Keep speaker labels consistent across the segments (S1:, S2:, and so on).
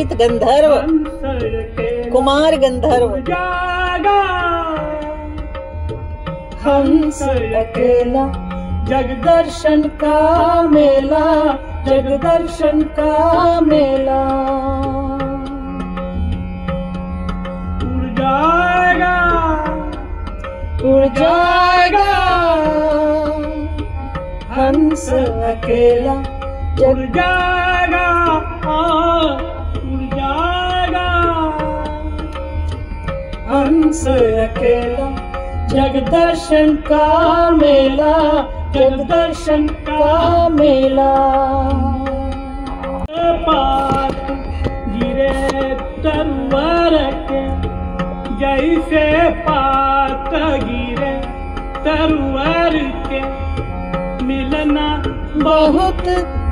S1: पंडित गंधर्व, कुमार गंधर्व। हंस अकेला जगदर्शन का मेला, जगदर्शन का मेला।
S2: उड़ जाएगा,
S1: उड़ जाएगा हंस अकेला
S2: उड़ जाएगा, उड़ जाएगा
S1: हंस अकेला जगदर्शन का मेला, जगदर्शन का मेला।
S2: पात गिरे तरवर के, जैसे पात गिरे तरवर के, मिलना
S1: बहुत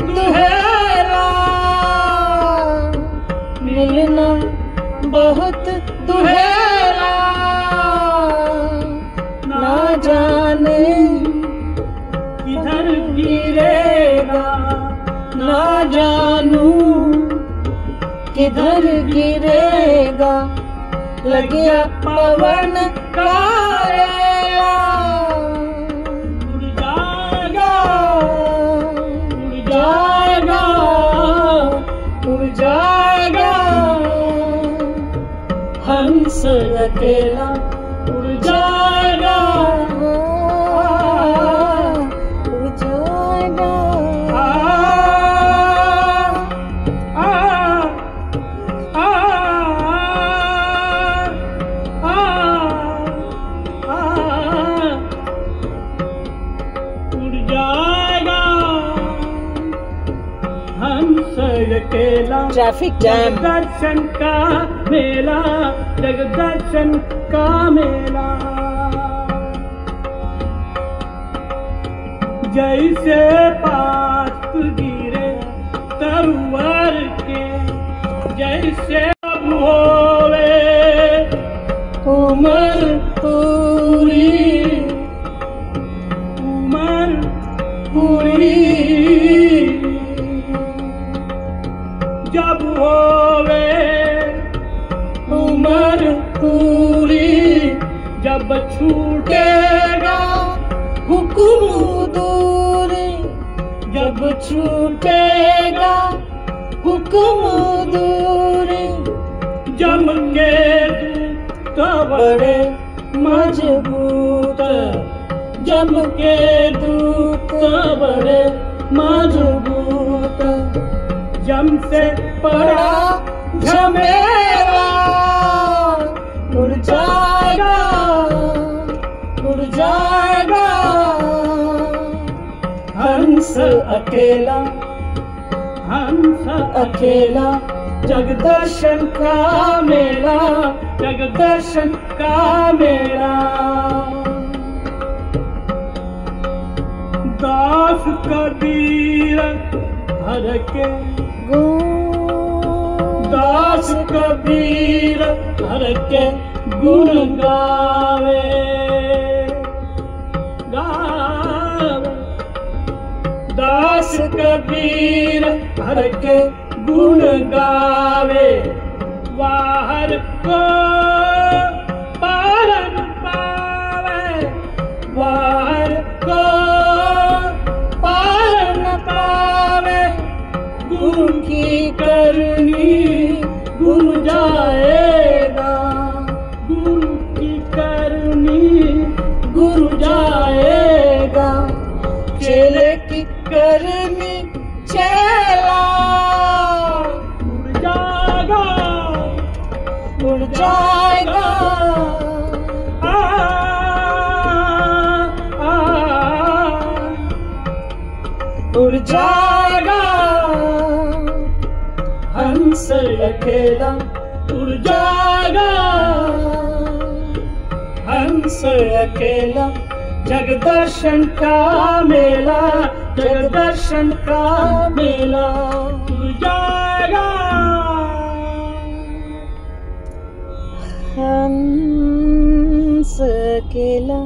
S1: दुहेरा, मिलना बहुत दुहेरा। ना जाने
S2: किधर गिरेगा,
S1: ना जानू किधर गिरेगा। लग गया पवन का रेला।
S2: उड़ जाएगा,
S1: उड़ जाएगा, उड़ जाएगा हंस अकेला, उड़ जाएगा, उड़ जाएगा।
S2: उड़ जाएगा हंस अकेला।
S1: Traffic jam.
S2: जगदर्शन का मेला, जगदर्शन का मेला। जैसे पात गिरे तरवर के, जैसे अब होवे
S1: उमर पूरी,
S2: उमर
S1: पूरी
S2: जब होवे
S1: उमर पूरी।
S2: जब छूटेगा
S1: हुक्म दूरी, जब छूटेगा हुक्म दूरी।
S2: जम के दूत
S1: बड़े मजबूत, जम के दूत बड़े मजबूत।
S2: जम से
S1: पड़ा झमेला, उड़ जाएगा, उड़ जाएगा हंस अकेला,
S2: हंस
S1: अकेला जगदर्शन का मेला, जगदर्शन का मेला।
S2: दास कबीर हर के,
S1: दास कबीर हर के गुण गावे, गावे। दास कबीर हर के गुण गावे।
S2: बाहर को पार न पावे,
S1: बाहर को पार न पावे। गुरु की करनी गुरु जाएगा,
S2: गुरु की करनी
S1: गुरु जाएगा। चेले की करनी चेला,
S2: उड़ जाएगा,
S1: उड़ जाएगा। उड़ जाएगा हंस अकेला, उड़ जाएगा हंस अकेला। जगदर्शन का मेला, जगदर्शन का मेला।
S2: उड़ जाएगा
S1: हंस अकेला।